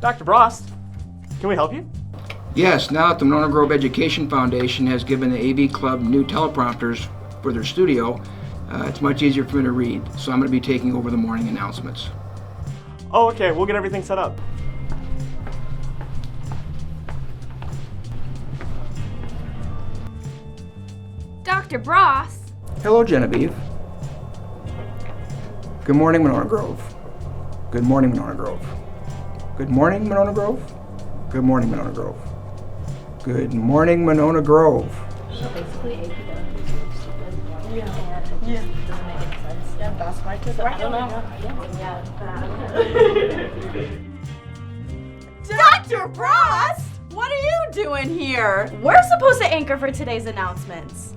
Dr. Brost, can we help you? Yes, now that the Monona Grove Education Foundation has given the AV Club new teleprompters for their studio, it's much easier for me to read, so I'm going to be taking over the morning announcements. Oh, okay, we'll get everything set up. Dr. Bross. Hello, Genevieve. Good morning, Monona Grove. Good morning, Monona Grove. Good morning, Monona Grove. Good morning, Monona Grove. Good morning, Monona Grove. So basically, AP yeah. Doesn't make any sense. Yeah, that's why I don't know. Dr. Bross, what are you doing here? We're supposed to anchor for today's announcements.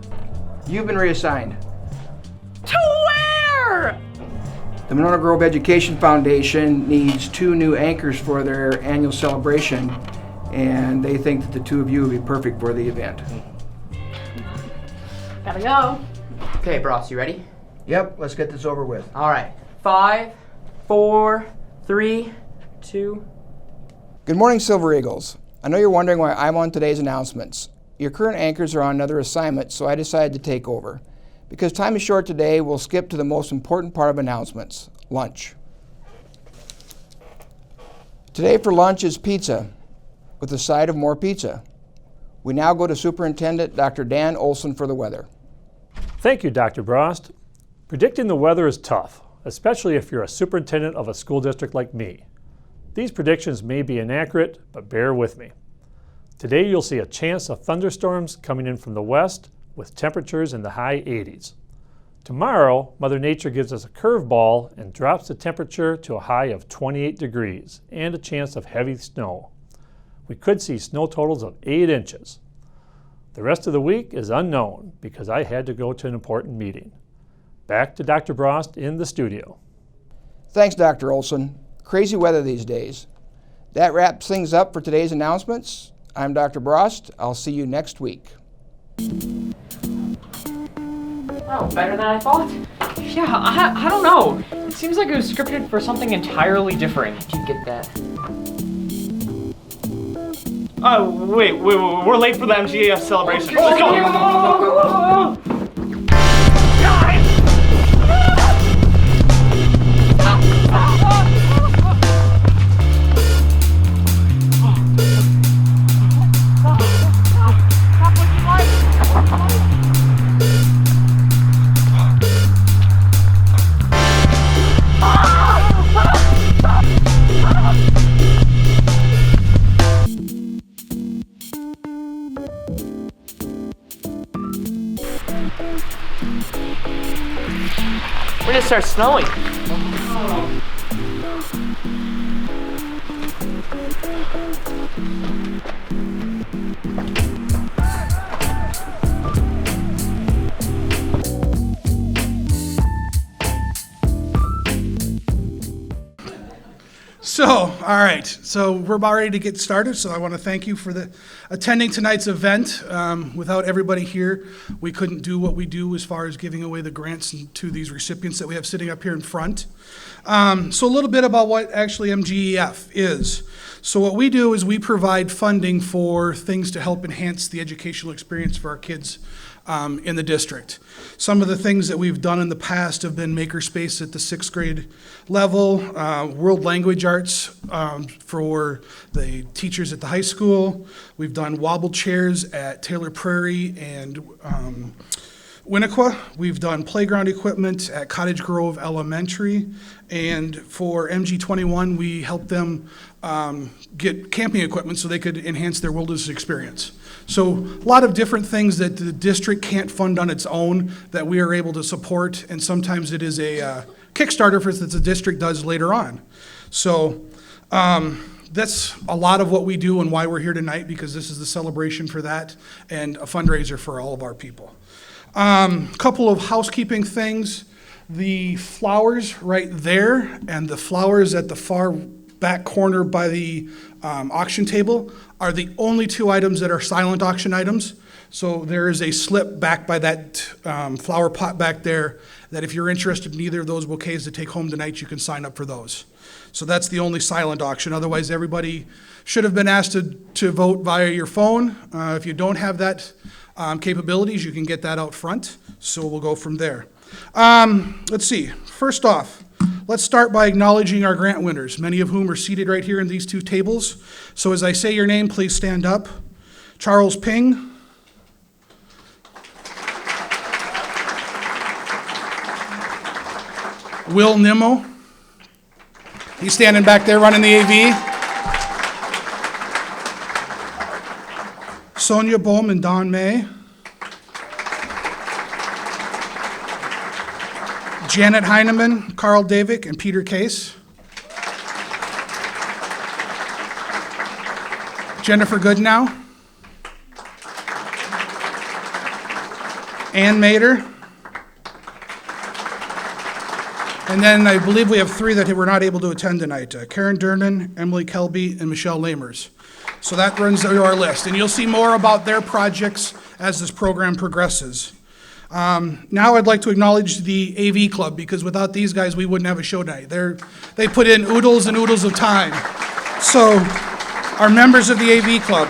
You've been reassigned. To where? The Monona Grove Education Foundation needs 2 new anchors for their annual celebration, and they think that the 2 of you would be perfect for the event. Gotta go. Okay, Bross, you ready? Yep, let's get this over with. All right. 5, 4, 3, 2. Good morning, Silver Eagles. I know you're wondering why I'm on today's announcements. Your current anchors are on another assignment, so I decided to take over. Because time is short today, we'll skip to the most important part of announcements, lunch. Today for lunch is pizza, with a side of more pizza. We now go to Superintendent Dr. Dan Olson for the weather. Thank you, Dr. Brost. Predicting the weather is tough, especially if you're a superintendent of a school district like me. These predictions may be inaccurate, but bear with me. Today you'll see a chance of thunderstorms coming in from the west with temperatures in the high 80s. Tomorrow, Mother Nature gives us a curveball and drops the temperature to a high of 28 degrees and a chance of heavy snow. We could see snow totals of 8 inches. The rest of the week is unknown because I had to go to an important meeting. Back to Dr. Brost in the studio. Thanks, Dr. Olson. Crazy weather these days. That wraps things up for today's announcements. I'm Dr. Brost. I'll see you next week. Oh, better than I thought? Yeah, I don't know. It seems like it was scripted for something entirely different. Did you get that? Wait, we're late for the MGEF Celebration. Let's go! We're gonna start snowing. So, all right, so we're about ready to get started, so I want to thank you for attending tonight's event. Without everybody here, we couldn't do what we do as far as giving away the grants to these recipients that we have sitting up here in front. So a little bit about what actually MGEF is. So what we do is we provide funding for things to help enhance the educational experience for our kids in the district. Some of the things that we've done in the past have been makerspace at the 6th grade level, world language arts for the teachers at the high school. We've done wobble chairs at Taylor Prairie and Winnequa. We've done playground equipment at Cottage Grove Elementary. And for MG21, we helped them get camping equipment so they could enhance their wilderness experience. So a lot of different things that the district can't fund on its own that we are able to support, and sometimes it is a Kickstarter for that the district does later on. So that's a lot of what we do and why we're here tonight, because this is the celebration for that and a fundraiser for all of our people. Couple of housekeeping things. The flowers right there and the flowers at the far back corner by the auction table are the only 2 items that are silent auction items. So there is a slip back by that flower pot back there, that if you're interested in either of those bouquets to take home tonight, you can sign up for those. So that's the only silent auction. Otherwise, everybody should have been asked to vote via your phone. If you don't have that capabilities, you can get that out front. So we'll go from there. Let's see. First off, let's start by acknowledging our grant winners, many of whom are seated right here in these two tables. So as I say your name, please stand up. Charles Pyng. Will Nimmo. He's standing back there running the AV. Sonia Bohm and Don May. Janet Heinemann, Carl Davik, and Peter Case. Jennifer Goodnow. Ann Mader. And then I believe we have three that were not able to attend tonight. Karen Durnan, Emily Kolbe, and Michelle Lammers. So that runs through our list. And you'll see more about their projects as this program progresses. Now I'd like to acknowledge the AV Club, because without these guys, we wouldn't have a show tonight. They put in oodles and oodles of time. So our members of the AV Club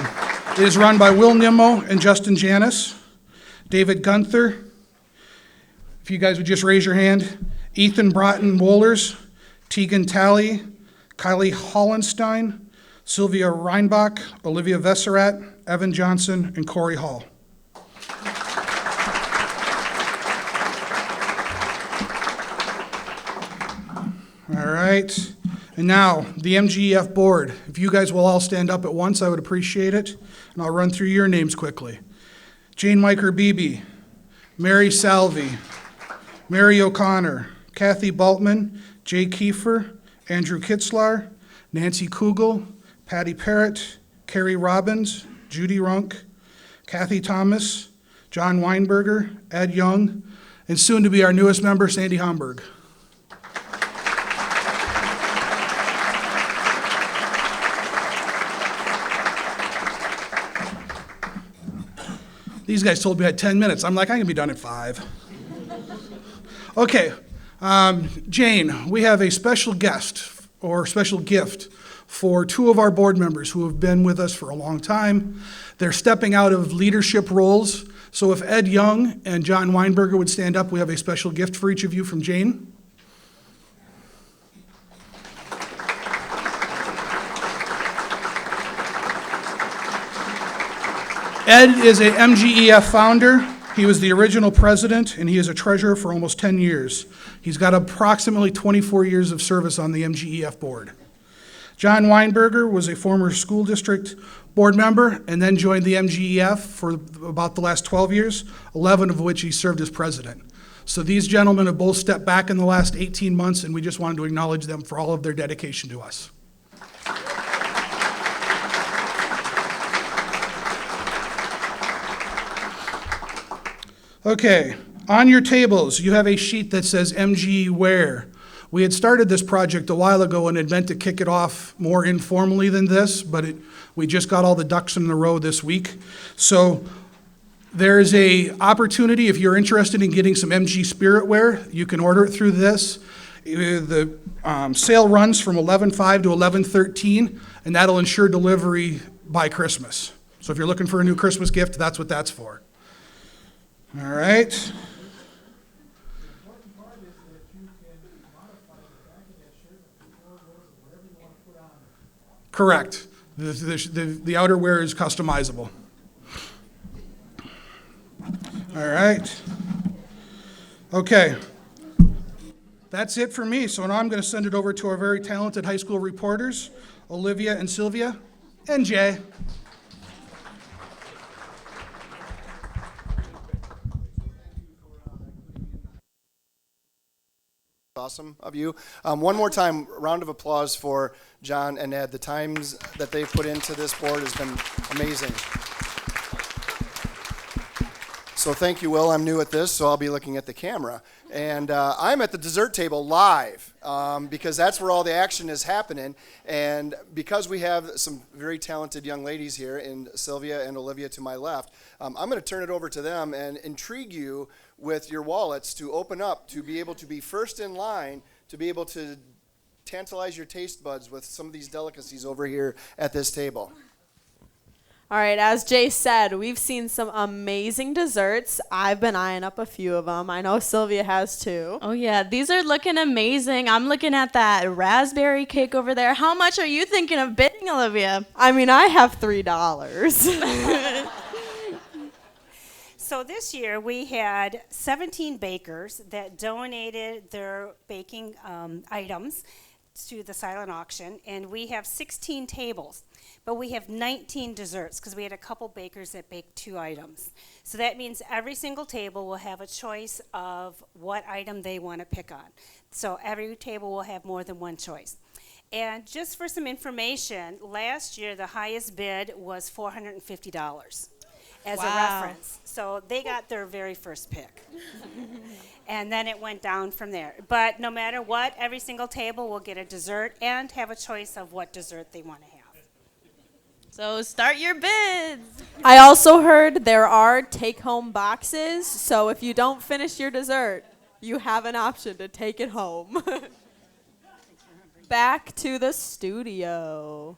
is run by Will Nimmo and Justin Janis, David Gunther. If you guys would just raise your hand. Ethan Broughton Wohlers, Tegan Talley, Kylie Hollenstein, Sylvia Reinbach, Olivia Vesserat, Evan Johnson, and Corey Hall. All right, and now the MGEF board. If you guys will all stand up at once, I would appreciate it, and I'll run through your names quickly. Jane Miker Beebe, Mary Salvi, Mary O'Connor, Kathy Baltman, Jay Kiefer, Andrew Kitzlar, Nancy Kugel, Patty Parrott, Carrie Robbins, Judy Runk, Kathy Thomas, John Weinberger, Ed Young, and soon to be our newest member, Sandy Homburg. These guys told me I had 10 minutes. I'm like, I can be done at 5. Okay. Jane, we have a special guest or special gift for two of our board members who have been with us for a long time. They're stepping out of leadership roles. So if Ed Young and John Weinberger would stand up, we have a special gift for each of you from Jane. Ed is a MGEF founder. He was the original president, and he is a treasurer for almost 10 years. He's got approximately 24 years of service on the MGEF board. John Weinberger was a former school district board member and then joined the MGEF for about the last 12 years, 11 of which he served as president. So these gentlemen have both stepped back in the last 18 months, and we just wanted to acknowledge them for all of their dedication to us. Okay, on your tables, you have a sheet that says MG Where. We had started this project a while ago and had meant to kick it off more informally than this, but we just got all the ducks in a row this week. So there's a opportunity, if you're interested in getting some MG Spiritware, you can order it through this. The sale runs from 11/5 to 11/13, and that'll ensure delivery by Christmas. So if you're looking for a new Christmas gift, that's what that's for. All right. Correct. The outerwear is customizable. All right. Okay. That's it for me. So now I'm going to send it over to our very talented high school reporters, Olivia and Sylvia, and Jay. Awesome of you. One more time, round of applause for John and Ed. The times that they've put into this board has been amazing. So thank you, Will. I'm new at this, so I'll be looking at the camera. And I'm at the dessert table live because that's where all the action is happening. And because we have some very talented young ladies here, in Sylvia and Olivia to my left, I'm going to turn it over to them and intrigue you with your wallets to open up, to be able to be first in line, to be able to tantalize your taste buds with some of these delicacies over here at this table. All right, as Jay said, we've seen some amazing desserts. I've been eyeing up a few of them. I know Sylvia has too. Oh yeah, these are looking amazing. I'm looking at that raspberry cake over there. How much are you thinking of bidding, Olivia? I mean, I have $3. So this year we had 17 bakers that donated their baking items to the silent auction, and we have 16 tables. But we have 19 desserts because we had a couple bakers that baked 2 items. So that means every single table will have a choice of what item they want to pick on. So every table will have more than one choice. And just for some information, last year the highest bid was $450 as a reference. So they got their very first pick. And then it went down from there. But no matter what, every single table will get a dessert and have a choice of what dessert they want to have. So start your bids. I also heard there are take-home boxes, so if you don't finish your dessert, you have an option to take it home. Back to the studio.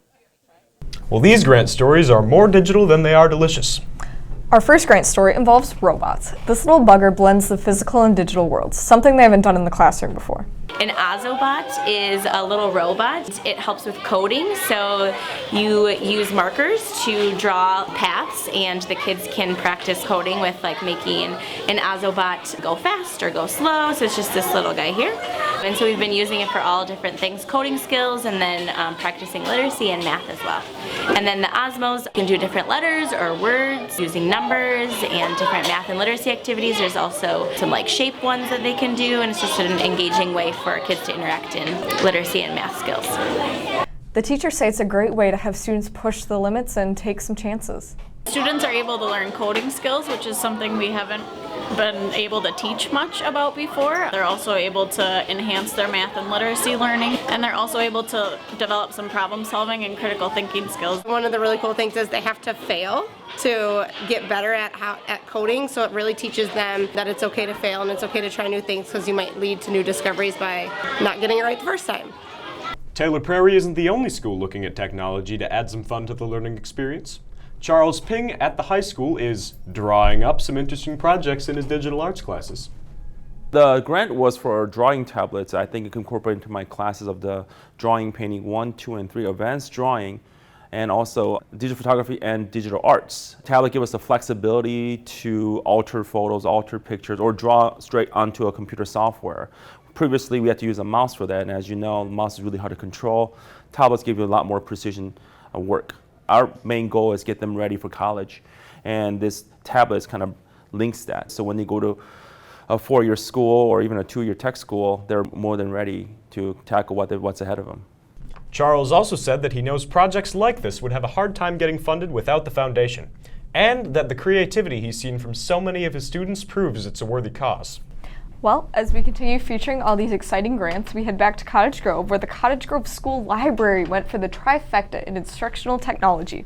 Well, these grant stories are more digital than they are delicious. Our first grant story involves robots. This little bugger blends the physical and digital worlds, something they haven't done in the classroom before. An Ozobot is a little robot. It helps with coding, so you use markers to draw paths, and the kids can practice coding with like making an Ozobot go fast or go slow. So it's just this little guy here. And so we've been using it for all different things, coding skills, and then practicing literacy and math as well. And then the Osmos can do different letters or words using numbers and different math and literacy activities. There's also some like shape ones that they can do, and it's just an engaging way for kids to interact in literacy and math skills. The teachers say it's a great way to have students push the limits and take some chances. Students are able to learn coding skills, which is something we haven't been able to teach much about before. They're also able to enhance their math and literacy learning, and they're also able to develop some problem solving and critical thinking skills. One of the really cool things is they have to fail to get better at coding, so it really teaches them that it's okay to fail and it's okay to try new things, because you might lead to new discoveries by not getting it right the first time. Taylor Prairie isn't the only school looking at technology to add some fun to the learning experience. Charles Pyng at the high school is drawing up some interesting projects in his digital arts classes. The grant was for drawing tablets. I think it can incorporate into my classes of the drawing, painting 1, 2, and 3, advanced drawing, and also digital photography and digital arts. Tablet gives us the flexibility to alter photos, alter pictures, or draw straight onto a computer software. Previously, we had to use a mouse for that, and as you know, the mouse is really hard to control. Tablets give you a lot more precision work. Our main goal is get them ready for college, and this tablet kind of links that. So when they go to a 4-year school or even a 2-year tech school, they're more than ready to tackle what's ahead of them. Charles also said that he knows projects like this would have a hard time getting funded without the foundation, and that the creativity he's seen from so many of his students proves it's a worthy cause. Well, as we continue featuring all these exciting grants, we head back to Cottage Grove, where the Cottage Grove School Library went for the trifecta in instructional technology: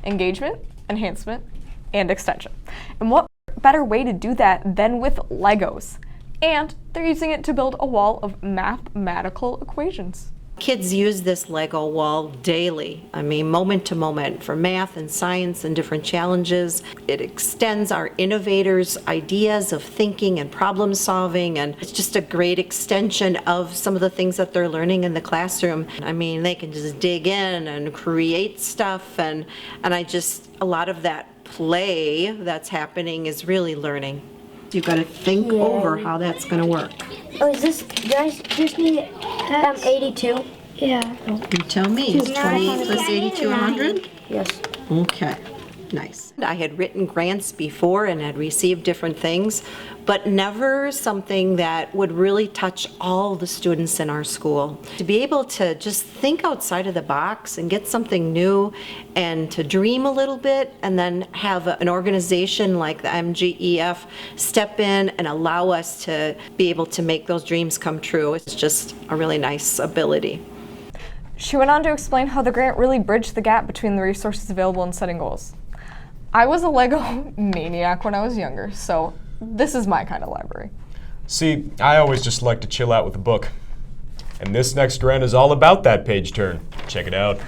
engagement, enhancement, and extension. And what better way to do that than with Legos? And they're using it to build a wall of mathematical equations. Kids use this Lego wall daily. I mean, moment to moment, for math and science and different challenges. It extends our innovators' ideas of thinking and problem solving, and it's just a great extension of some of the things that they're learning in the classroom. I mean, they can just dig in and create stuff, and a lot of that play that's happening is really learning. You've got to think over how that's going to work. Oh, is this, do I just need 82? Yeah. You tell me, is 28 plus 82 100? Yes. Okay, nice. I had written grants before and had received different things, but never something that would really touch all the students in our school. To be able to just think outside of the box and get something new and to dream a little bit, and then have an organization like the MGEF step in and allow us to be able to make those dreams come true. It's just a really nice ability. She went on to explain how the grant really bridged the gap between the resources available and setting goals. I was a Lego maniac when I was younger, so This is my kind of library. See, I always just like to chill out with a book. And this next grant is all about that page turn. Check it out.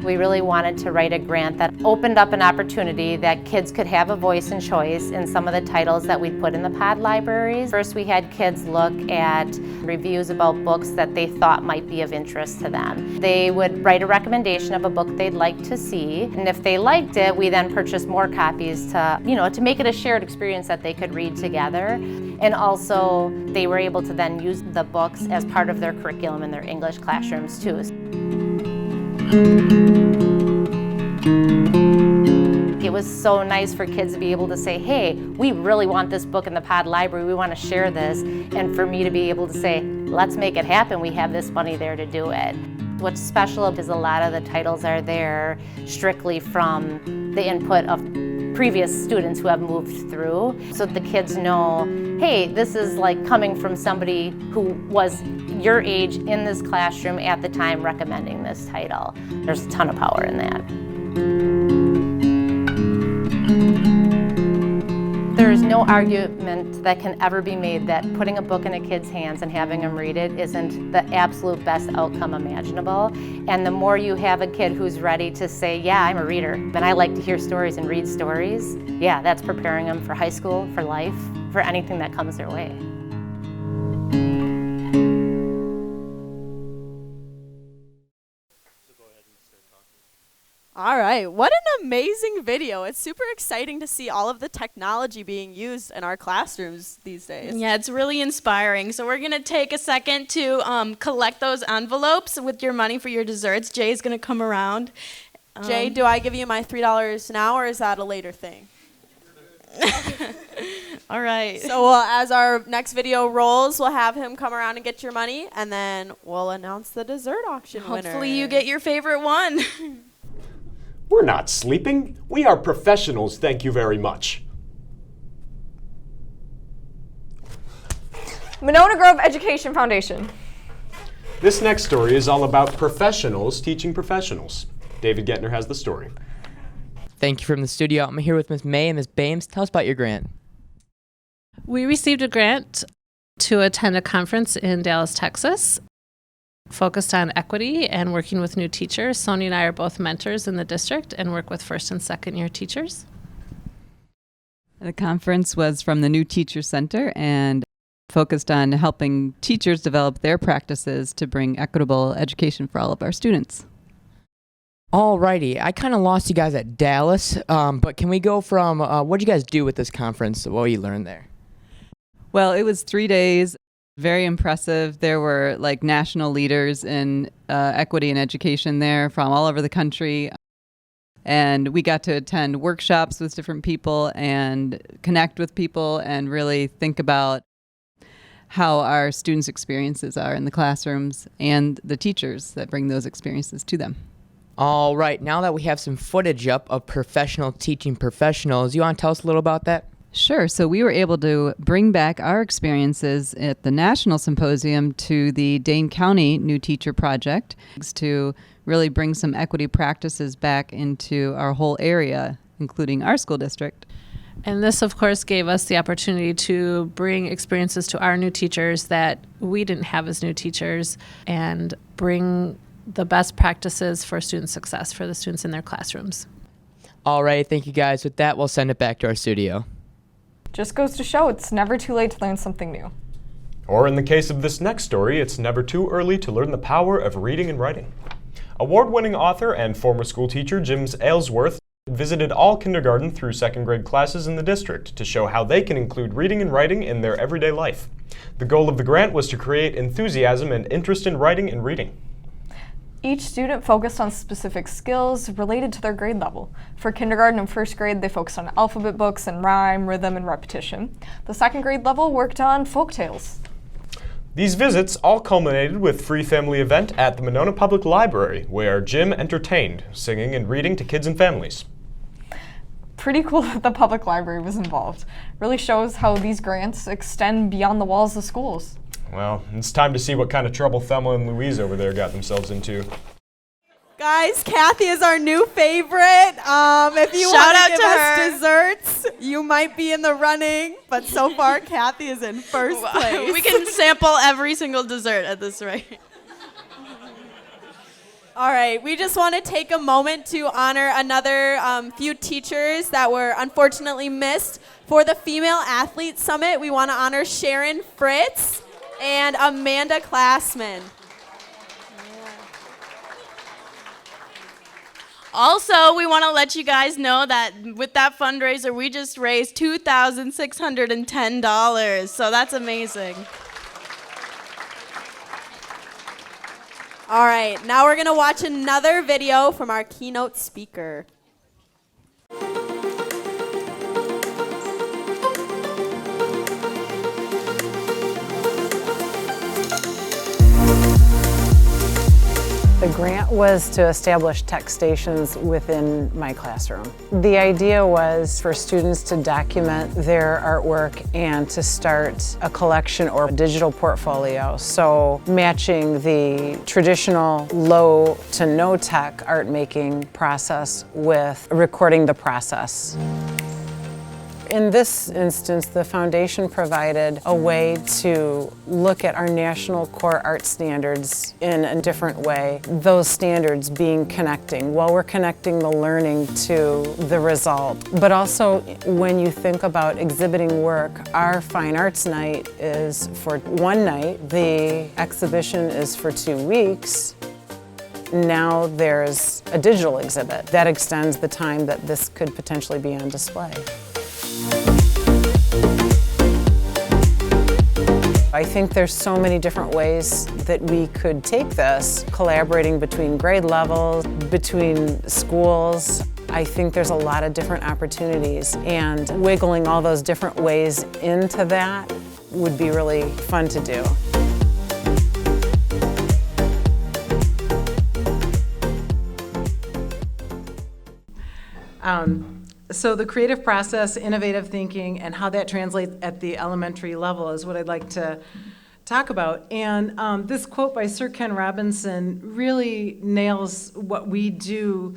We really wanted to write a grant that opened up an opportunity that kids could have a voice and choice in some of the titles that we'd put in the pod libraries. First, we had kids look at reviews about books that they thought might be of interest to them. They would write a recommendation of a book they'd like to see, and if they liked it, we then purchased more copies to make it a shared experience that they could read together. And also, they were able to then use the books as part of their curriculum in their English classrooms too. It was so nice for kids to be able to say, hey, we really want this book in the pod library, we want to share this, and for me to be able to say, let's make it happen, we have this money there to do it. What's special is a lot of the titles are there strictly from the input of previous students who have moved through, so that the kids know, hey, this is like coming from somebody who was your age in this classroom at the time recommending this title. There's a ton of power in that. There is no argument that can ever be made that putting a book in a kid's hands and having them read it isn't the absolute best outcome imaginable. And the more you have a kid who's ready to say, yeah, I'm a reader, and I like to hear stories and read stories, yeah, that's preparing them for high school, for life, for anything that comes their way. All right, what an amazing video. It's super exciting to see all of the technology being used in our classrooms these days. Yeah, it's really inspiring. So we're going to take a second to collect those envelopes with your money for your desserts. Jay's going to come around. Jay, do I give you my $3 now, or is that a later thing? All right. So as our next video rolls, we'll have him come around and get your money, and then we'll announce the dessert auction winner. Hopefully you get your favorite one. We're not sleeping. We are professionals, thank you very much. Monona Grove Education Foundation. This next story is all about professionals teaching professionals. David Gettner has the story. Thank you from the studio. I'm here with Ms. May and Ms. Bames. Tell us about your grant. We received a grant to attend a conference in Dallas, Texas, focused on equity and working with new teachers. Sonia and I are both mentors in the district and work with first and second year teachers. The conference was from the New Teacher Center and focused on helping teachers develop their practices to bring equitable education for all of our students. Alrighty, I kind of lost you guys at Dallas, but can we go from what did you guys do with this conference? What you learned there? Well, it was 3 days. Very impressive. There were like national leaders in equity and education there from all over the country. And we got to attend workshops with different people and connect with people and really think about how our students' experiences are in the classrooms and the teachers that bring those experiences to them. All right, now that we have some footage up of professional teaching professionals, you want to tell us a little about that? Sure. So we were able to bring back our experiences at the National Symposium to the Dane County New Teacher Project to really bring some equity practices back into our whole area, including our school district. And this, of course, gave us the opportunity to bring experiences to our new teachers that we didn't have as new teachers and bring the best practices for student success for the students in their classrooms. All right, thank you guys. With that, we'll send it back to our studio. Just goes to show it's never too late to learn something new. Or in the case of this next story, it's never too early to learn the power of reading and writing. Award-winning author and former school teacher James Aylesworth visited all kindergarten through second grade classes in the district to show how they can include reading and writing in their everyday life. The goal of the grant was to create enthusiasm and interest in writing and reading. Each student focused on specific skills related to their grade level. For kindergarten and first grade, they focused on alphabet books and rhyme, rhythm, and repetition. The second grade level worked on folk tales. These visits all culminated with free family event at the Monona Public Library, where Jim entertained, singing and reading to kids and families. Pretty cool that the public library was involved. Really shows how these grants extend beyond the walls of schools. Well, it's time to see what kind of trouble Thelma and Louise over there got themselves into. Guys, Kathy is our new favorite. If you want to give us desserts, you might be in the running. But so far, Kathy is in first place. We can sample every single dessert at this rate. All right, we just want to take a moment to honor another few teachers that were unfortunately missed. For the Female Athlete Summit, we want to honor Sharon Fritz and Amanda Klassman. Also, we want to let you guys know that with that fundraiser, we just raised $2,610. So that's amazing. All right, now we're going to watch another video from our keynote speaker. The grant was to establish tech stations within my classroom. The idea was for students to document their artwork and to start a collection or a digital portfolio. So matching the traditional low to no tech art making process with recording the process. In this instance, the foundation provided a way to look at our national core art standards in a different way. Those standards being connecting. While we're connecting the learning to the result. But also, when you think about exhibiting work, our Fine Arts Night is for one night. The exhibition is for 2 weeks. Now there's a digital exhibit that extends the time that this could potentially be on display. I think there's so many different ways that we could take this, collaborating between grade levels, between schools. I think there's a lot of different opportunities, and wiggling all those different ways into that would be really fun to do. So the creative process, innovative thinking, and how that translates at the elementary level is what I'd like to talk about. And this quote by Sir Ken Robinson really nails what we do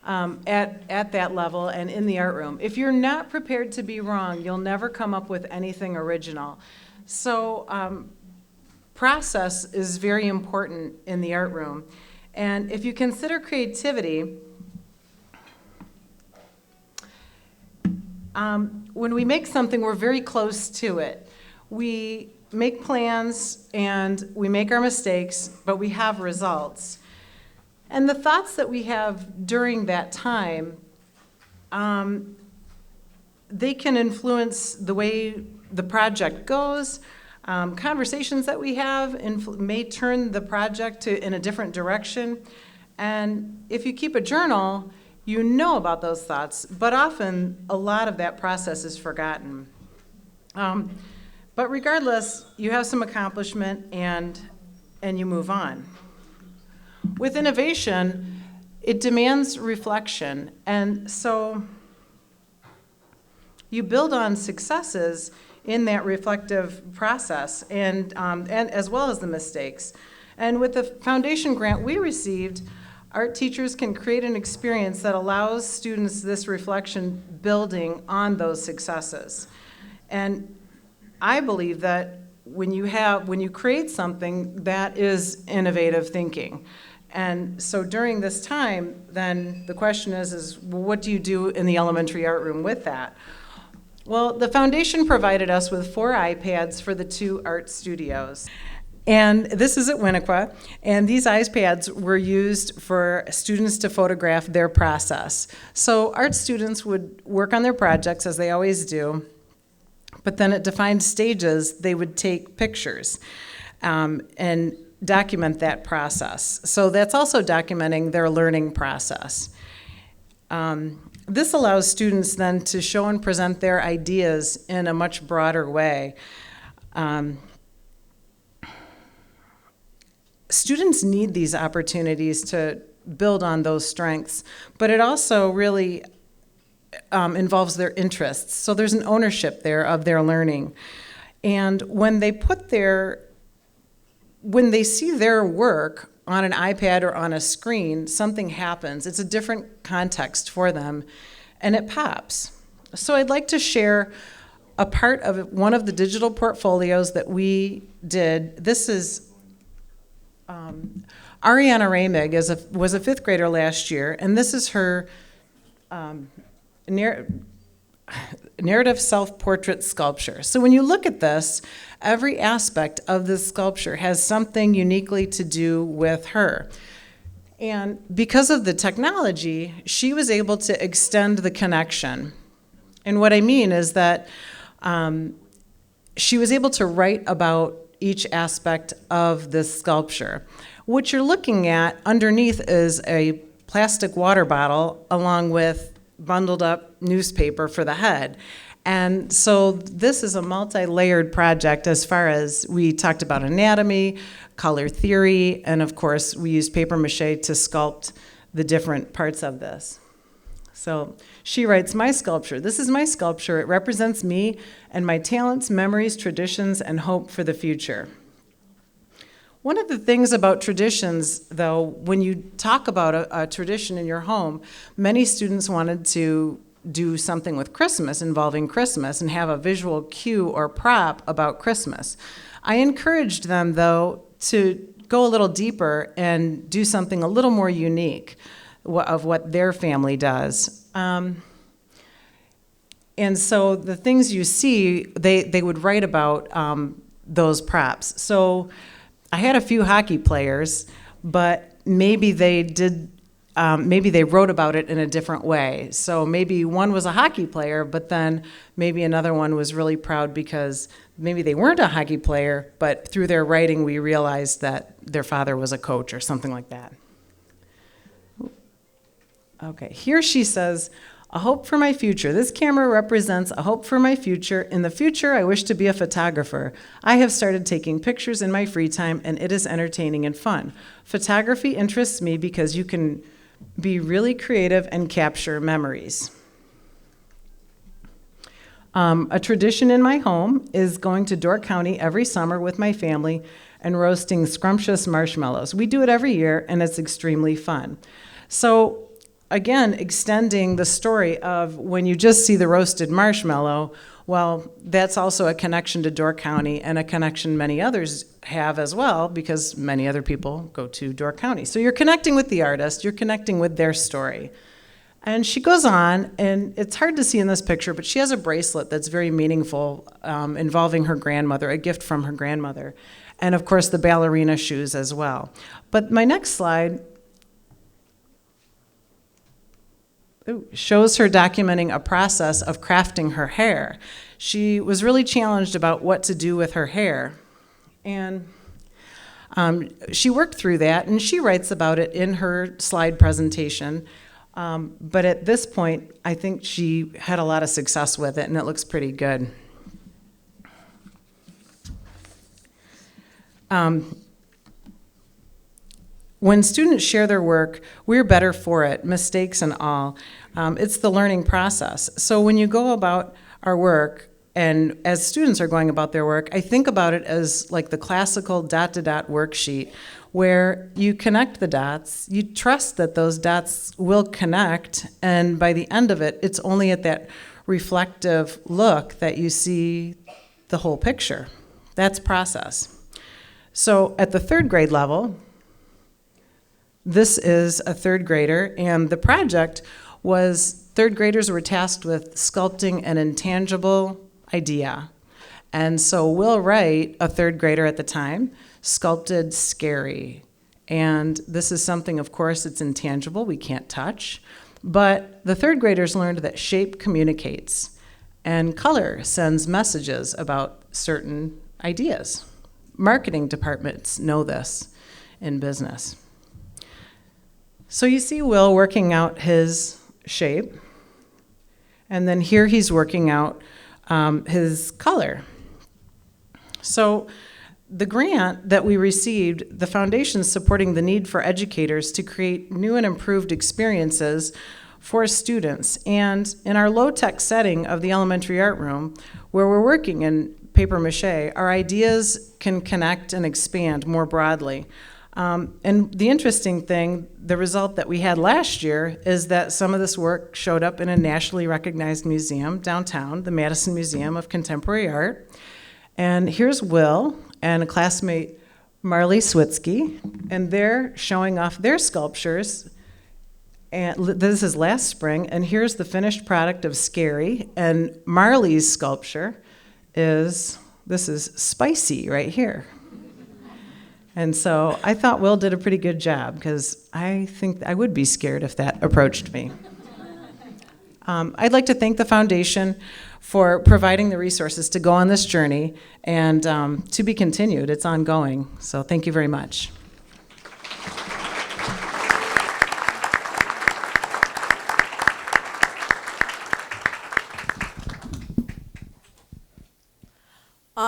at that level and in the art room. If you're not prepared to be wrong, you'll never come up with anything original. So process is very important in the art room. And if you consider creativity, when we make something, we're very close to it. We make plans and we make our mistakes, but we have results. And the thoughts that we have during that time, they can influence the way the project goes. Conversations that we have may turn the project in a different direction. And if you keep a journal, you know about those thoughts, but often a lot of that process is forgotten. But regardless, you have some accomplishment and you move on. With innovation, it demands reflection, and so you build on successes in that reflective process and as well as the mistakes. And with the foundation grant we received, art teachers can create an experience that allows students this reflection building on those successes. And I believe that when you create something, that is innovative thinking. And so during this time, then the question is well, what do you do in the elementary art room with that? Well, the foundation provided us with 4 iPads for the 2 art studios. And this is at Winnequa, and these iPads were used for students to photograph their process. So art students would work on their projects, as they always do, but then at defined stages, they would take pictures and document that process. So that's also documenting their learning process. This allows students then to show and present their ideas in a much broader way. Students need these opportunities to build on those strengths, but it also really involves their interests. So there's an ownership there of their learning. And when they put their when they see their work on an iPad or on a screen, something happens. It's a different context for them, and it pops. So I'd like to share a part of one of the digital portfolios that we did. This is Ariana Ramig was a fifth grader last year, and this is her narrative self-portrait sculpture. So when you look at this, every aspect of this sculpture has something uniquely to do with her. And because of the technology, she was able to extend the connection. And what I mean is that she was able to write about each aspect of this sculpture. What you're looking at underneath is a plastic water bottle along with bundled up newspaper for the head. And so this is a multi-layered project as far as we talked about anatomy, color theory, and of course we used paper mache to sculpt the different parts of this. So she writes, "My sculpture. This is my sculpture. It represents me and my talents, memories, traditions, and hope for the future." One of the things about traditions, though, when you talk about a tradition in your home, many students wanted to do something with Christmas, involving Christmas, and have a visual cue or prop about Christmas. I encouraged them, though, to go a little deeper and do something a little more unique of what their family does. And so the things you see, they would write about those props. So I had a few hockey players, but maybe they wrote about it in a different way. So maybe one was a hockey player, but then maybe another one was really proud because maybe they weren't a hockey player, but through their writing we realized that their father was a coach or something like that. Okay, here she says, "A hope for my future. This camera represents a hope for my future. In the future, I wish to be a photographer. I have started taking pictures in my free time, and it is entertaining and fun. Photography interests me because you can be really creative and capture memories. A tradition in my home is going to Door County every summer with my family and roasting scrumptious marshmallows. We do it every year, and it's extremely fun." So again, extending the story of when you just see the roasted marshmallow, well, that's also a connection to Door County and a connection many others have as well because many other people go to Door County. So you're connecting with the artist, you're connecting with their story. And she goes on, and it's hard to see in this picture, but she has a bracelet that's very meaningful involving her grandmother, a gift from her grandmother. And of course the ballerina shoes as well. But my next slide shows her documenting a process of crafting her hair. She was really challenged about what to do with her hair. And she worked through that, and she writes about it in her slide presentation. But at this point, I think she had a lot of success with it, and it looks pretty good. When students share their work, we're better for it, mistakes and all. It's the learning process. So when you go about our work, and as students are going about their work, I think about it as like the classical dot-to-dot worksheet, where you connect the dots, you trust that those dots will connect, and by the end of it, it's only at that reflective look that you see the whole picture. That's process. So at the third grade level, this is a third grader, and the project was third graders were tasked with sculpting an intangible idea. And so Will Wright, a third grader at the time, sculpted Scary. And this is something, of course, it's intangible, we can't touch. But the third graders learned that shape communicates, and color sends messages about certain ideas. Marketing departments know this in business. So you see Will working out his shape, and then here he's working out his color. So the grant that we received, the foundation is supporting the need for educators to create new and improved experiences for students. And in our low-tech setting of the elementary art room, where we're working in paper mache, our ideas can connect and expand more broadly. And the interesting thing, the result that we had last year is that some of this work showed up in a nationally recognized museum downtown, the Madison Museum of Contemporary Art. And here's Will and a classmate, Marley Switsky, and they're showing off their sculptures. And this is last spring, and here's the finished product of Scary, and Marley's sculpture this is Spicy right here. And so I thought Will did a pretty good job, because I think I would be scared if that approached me. I'd like to thank the foundation for providing the resources to go on this journey, and to be continued. It's ongoing. So thank you very much.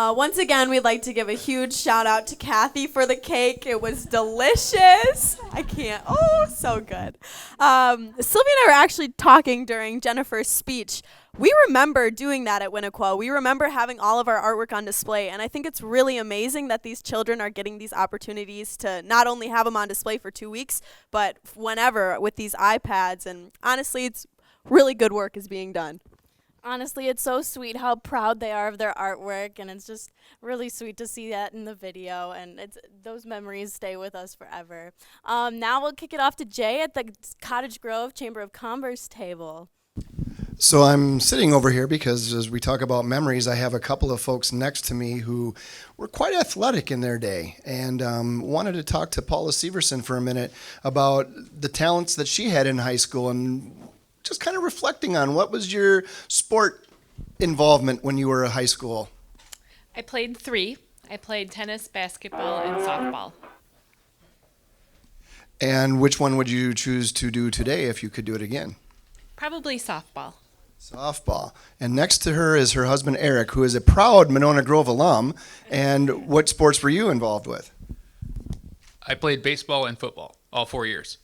Once again, we'd like to give a huge shout out to Kathy for the cake. It was delicious. I can't. Oh, so good. Sylvia and I were actually talking during Jennifer's speech. We remember doing that at Winnequa. We remember having all of our artwork on display, and I think it's really amazing that these children are getting these opportunities to not only have them on display for 2 weeks, but whenever with these iPads. And honestly, it's really good work is being done. Honestly, it's so sweet how proud they are of their artwork, and it's just really sweet to see that in the video, and those memories stay with us forever. Now we'll kick it off to Jay at the Cottage Grove Chamber of Commerce table. So I'm sitting over here because as we talk about memories, I have a couple of folks next to me who were quite athletic in their day, and wanted to talk to Paula Severson for a minute about the talents that she had in high school, and just kind of reflecting on what was your sport involvement when you were in high school? I played 3. I played tennis, basketball, and softball. And which one would you choose to do today if you could do it again? Probably softball. Softball. And next to her is her husband, Eric, who is a proud Monona Grove alum. And what sports were you involved with? I played baseball and football, all 4 years.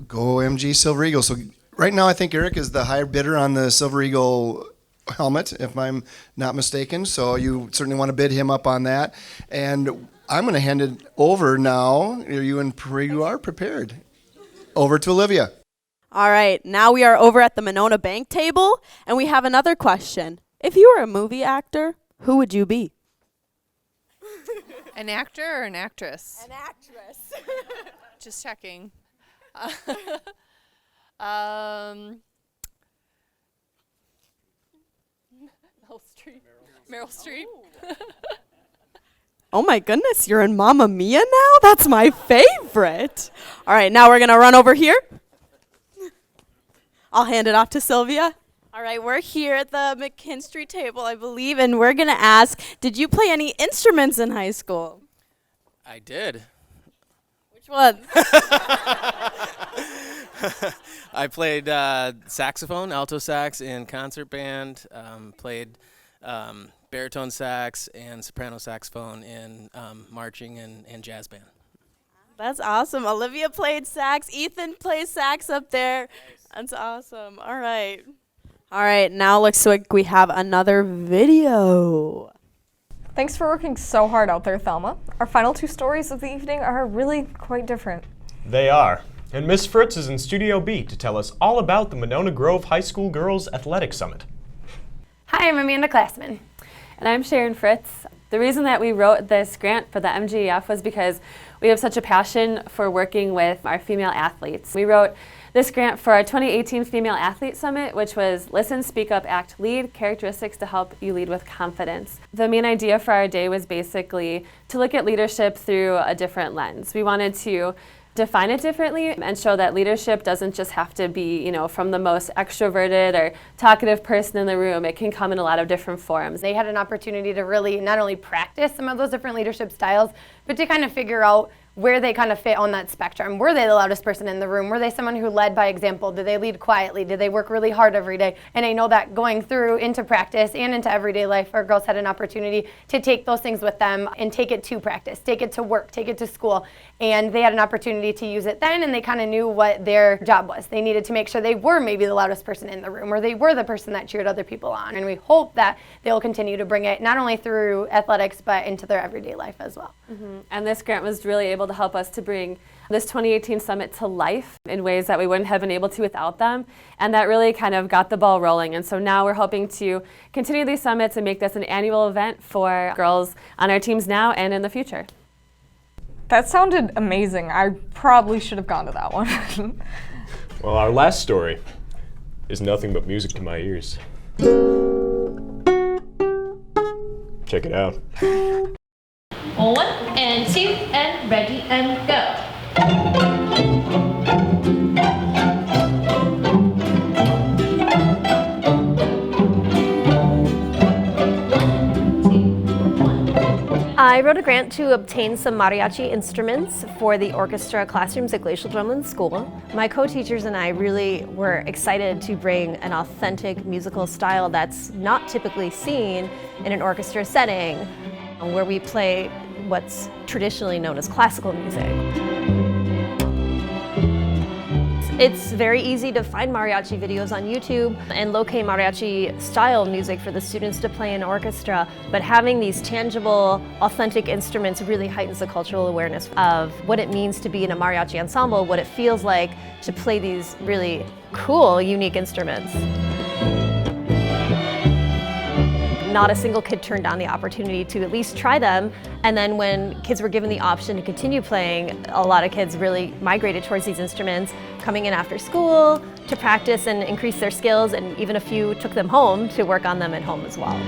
Go MG Silver Eagle. So right now I think Eric is the higher bidder on the Silver Eagle helmet, if I'm not mistaken. So you certainly want to bid him up on that. And I'm going to hand it over now. You are prepared. Over to Olivia. All right, now we are over at the Monona Bank table, and we have another question. If you were a movie actor, who would you be? An actor or an actress? An actress. Just checking. Meryl Streep. Oh my goodness, you're in Mamma Mia now? That's my favorite. All right, now we're going to run over here. I'll hand it off to Sylvia. All right, we're here at the McKinstry table, I believe, and we're going to ask, did you play any instruments in high school? I did. Which one? I played saxophone, alto sax in concert band, played baritone sax and soprano saxophone in marching and jazz band. That's awesome. Olivia played sax. Ethan plays sax up there. That's awesome. All right. All right, now looks like we have another video. Thanks for working so hard out there, Thelma. Our final 2 stories of the evening are really quite different. They are. And Miss Fritz is in Studio B to tell us all about the Monona Grove High School Girls Athletic Summit. Hi, I'm Amanda Glassman. And I'm Sharon Fritz. The reason that we wrote this grant for the MGEF was because we have such a passion for working with our female athletes. We wrote this grant for our 2018 Female Athlete Summit, which was Listen, Speak Up, Act, Lead, Characteristics to Help You Lead with Confidence. The main idea for our day was basically to look at leadership through a different lens. We wanted to define it differently and show that leadership doesn't just have to be, from the most extroverted or talkative person in the room. It can come in a lot of different forms. They had an opportunity to really not only practice some of those different leadership styles, but to kind of figure out where they kind of fit on that spectrum. Were they the loudest person in the room? Were they someone who led by example? Did they lead quietly? Did they work really hard every day? And I know that going through into practice and into everyday life, our girls had an opportunity to take those things with them and take it to practice, take it to work, take it to school. And they had an opportunity to use it then, and they kind of knew what their job was. They needed to make sure they were maybe the loudest person in the room, or they were the person that cheered other people on. And we hope that they'll continue to bring it not only through athletics, but into their everyday life as well. And this grant was really able to help us to bring this 2018 summit to life in ways that we wouldn't have been able to without them. And that really kind of got the ball rolling. And so now we're hoping to continue these summits and make this an annual event for girls on our teams now and in the future. That sounded amazing. I probably should have gone to that one. Well, our last story is nothing but music to my ears. Check it out. 1 and 2 and ready and go. I wrote a grant to obtain some mariachi instruments for the orchestra classrooms at Glacial Drumlin School. My co-teachers and I really were excited to bring an authentic musical style that's not typically seen in an orchestra setting, where we play what's traditionally known as classical music. It's very easy to find mariachi videos on YouTube and locate mariachi style music for the students to play in orchestra, but having these tangible, authentic instruments really heightens the cultural awareness of what it means to be in a mariachi ensemble, what it feels like to play these really cool, unique instruments. Not a single kid turned down the opportunity to at least try them, and then when kids were given the option to continue playing, a lot of kids really migrated towards these instruments, coming in after school to practice and increase their skills, and even a few took them home to work on them at home as well.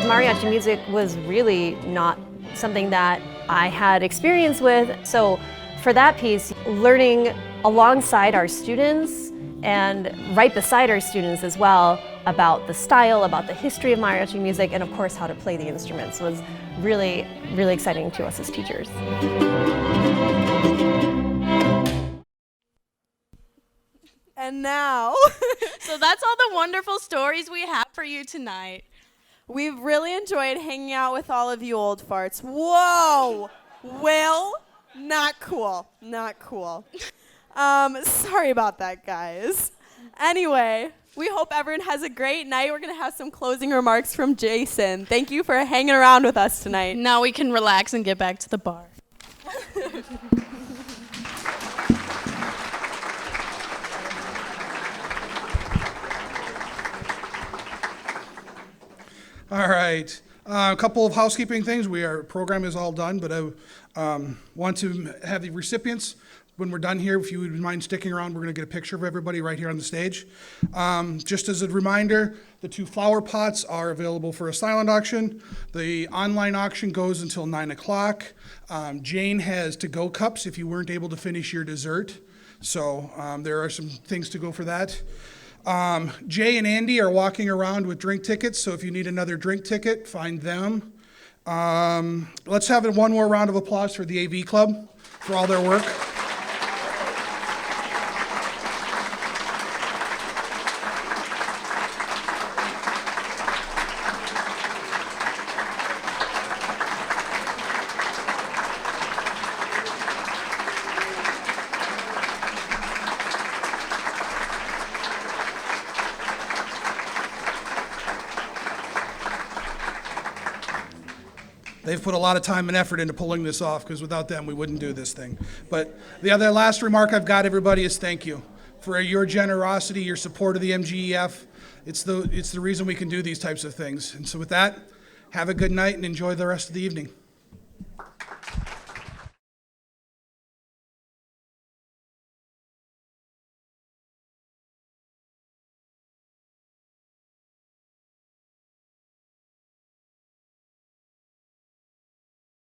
Mariachi music was really not something that I had experience with, so for that piece, learning alongside our students and right beside our students as well about the style, about the history of mariachi music, and of course how to play the instruments was really, really exciting to us as teachers. And now, So that's all the wonderful stories we have for you tonight. we've really enjoyed hanging out with all of you old farts. Whoa! Will, not cool. Not cool. Sorry about that, guys. Anyway, we hope everyone has a great night. We're going to have some closing remarks from Jason. Thank you for hanging around with us tonight. Now we can relax and get back to the bar. All right. A couple of housekeeping things. Our program is all done, but I want to have the recipients, when we're done here, if you would mind sticking around, we're going to get a picture of everybody right here on the stage. Just as a reminder, the 2 flower pots are available for a silent auction. The online auction goes until 9 o'clock. Jane has to-go cups if you weren't able to finish your dessert. So there are some things to go for that. Jay and Andy are walking around with drink tickets, so if you need another drink ticket, find them. Let's have one more round of applause for the AV Club for all their work. They've put a lot of time and effort into pulling this off, because without them, we wouldn't do this thing. But the other last remark I've got, everybody, is thank you for your generosity, your support of the MGEF. It's the reason we can do these types of things. And so with that, have a good night and enjoy the rest of the evening.